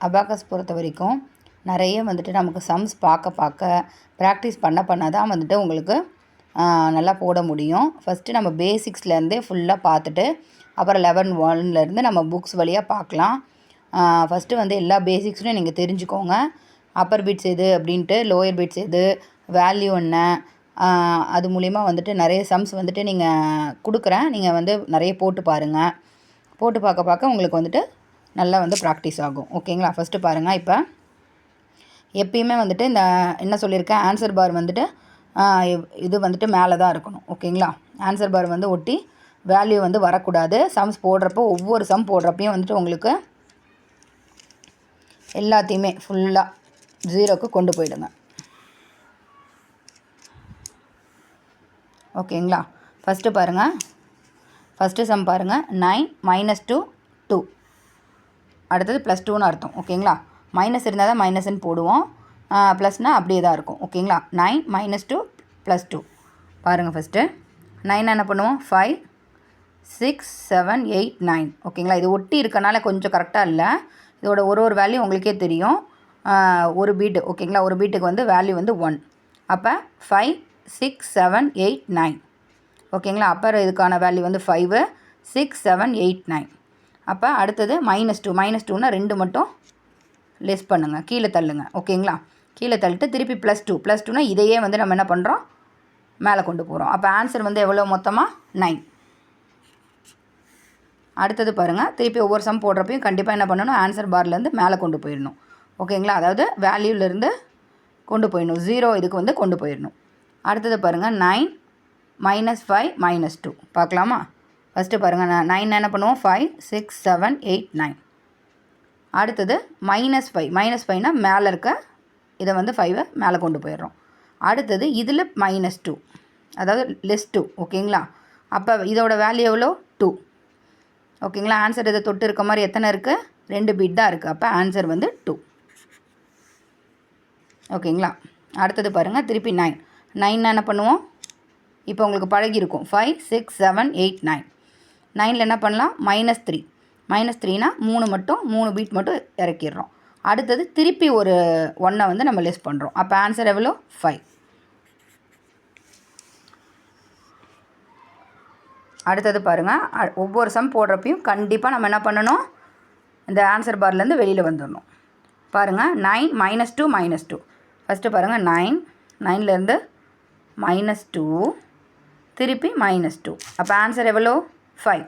Abacus பொறுத்த வரைக்கும் நிறைய வந்துட்டு நமக்கு சம்ஸ் பார்க்க ப்ராக்டிஸ் பண்ண தான் வந்துட்டு உங்களுக்கு நல்லா போட முடியும். ஃபஸ்ட்டு நம்ம பேசிக்ஸ்லேருந்தே ஃபுல்லாக பார்த்துட்டு அப்புறம் 11 நம்ம புக்ஸ் வழியாக பார்க்கலாம். ஃபஸ்ட்டு வந்து எல்லா பேசிக்ஸும் நீங்கள் தெரிஞ்சுக்கோங்க. அப்பர் பிட்ஸ் எது அப்படின்ட்டு, லோயர் பிட்ஸ் எது, வேல்யூ என்ன, அது மூலிமா வந்துட்டு நிறைய சம்ஸ் வந்துட்டு நீங்கள் கொடுக்குறேன். நீங்கள் வந்து நிறைய போட்டு பாருங்கள். போட்டு பார்க்க உங்களுக்கு வந்துட்டு நல்லா வந்து ப்ராக்டிஸ் ஆகும். ஓகேங்களா? ஃபஸ்ட்டு பாருங்கள். இப்போ எப்பயுமே வந்துட்டு இந்த என்ன சொல்லியிருக்கேன், ஆன்சர் பார் வந்துட்டு இது வந்துட்டு மேலே தான் இருக்கணும். ஓகேங்களா? ஆன்சர் பார் வந்து ஒட்டி வேல்யூ வந்து வரக்கூடாது. சம்ஸ் போடுறப்போ ஒவ்வொரு சம் போடுறப்பையும் வந்துட்டு உங்களுக்கு எல்லாத்தையுமே ஃபுல்லாக 0க்கு கொண்டு போயிடுங்க. ஓகேங்களா? ஃபஸ்ட்டு பாருங்கள். ஃபஸ்ட்டு சம் பாருங்கள். 9 - 2 2. அடுத்தது +2ன்னு அர்த்தம். ஓகேங்களா? மைனஸ் இருந்தால் தான் மைனஸ்ன்னு போடுவோம். ப்ளஸ்னால் அப்படியே தான் இருக்கும். ஓகேங்களா? 9 - 2 + 2. பாருங்கள். ஃபஸ்ட்டு 9 என்ன பண்ணுவோம்? 5 6 7 8 9. ஓகேங்களா? இது ஒட்டி இருக்கனால கொஞ்சம் கரெக்டாக இல்லை. இதோட ஒரு வேல்யூ உங்களுக்கே தெரியும். ஒரு பீட்டு. ஓகேங்களா? ஒரு பீட்டுக்கு வந்து வேல்யூ வந்து 1. அப்போ 5 6 7 8 9. ஓகேங்களா? அப்போ இதுக்கான வேல்யூ வந்து 5 6 7 8 9. அப்போ அடுத்தது -2. -2னா 2 மட்டும் லெஸ் பண்ணுங்கள், கீழே தள்ளுங்க. ஓகேங்களா? கீழே தள்ளிட்டு திருப்பி +2. +2னா இதையே வந்து நம்ம என்ன பண்ணுறோம், மேலே கொண்டு போகிறோம். அப்போ ஆன்சர் வந்து எவ்வளோ மொத்தமாக 9. அடுத்தது பாருங்கள். திருப்பி ஒவ்வொரு சம் போடுறப்பையும் கண்டிப்பாக என்ன பண்ணணும், ஆன்சர் பார்லேருந்து மேலே கொண்டு போயிடணும். ஓகேங்களா? அதாவது வேல்யூலேருந்து கொண்டு போயிடணும். 0 இதுக்கு வந்து கொண்டு போயிடணும். அடுத்தது பாருங்கள். 9 -5 -2. பார்க்கலாமா? ஃபஸ்ட்டு பாருங்கள். 9 என்ன பண்ணுவோம்? 5 6 7 8 9. அடுத்தது -5. -5னா மேலே இருக்க இதை வந்து 5 மேலே கொண்டு போயிடுறோம். அடுத்தது இதில் -2, அதாவது -2. ஓகேங்களா? அப்போ இதோட வேல்யூ எவ்வளோ? 2. ஓகேங்களா? ஆன்சர் இதை தொட்டு இருக்க மாதிரி எத்தனை இருக்குது? 2 பிட் தான் இருக்குது. அப்போ ஆன்சர் வந்து 2. ஓகேங்களா? அடுத்தது பாருங்கள். திருப்பி 9 என்ன பண்ணுவோம்? இப்போ உங்களுக்கு பழகிருக்கும். 5 6 7 8 9. 9ல் என்ன பண்ணலாம்? -3. -3னா 3 பீட் மட்டும் இறக்கிடுறோம். அடுத்தது திருப்பி ஒரு 1 வந்து நம்ம லெஸ் பண்ணுறோம். அப்போ ஆன்சர் எவ்வளோ? 5. அடுத்தது பாருங்கள். ஒவ்வொரு சம் போடுறப்பையும் கண்டிப்பாக நம்ம என்ன பண்ணணும், இந்த ஆன்சர் பார்லேருந்து வெளியில் வந்துடணும். பாருங்கள். 9 -2 -2. ஃபஸ்ட்டு பாருங்கள். 9லேருந்து -2 திருப்பி -2. அப்போ ஆன்சர் எவ்வளோ? 5.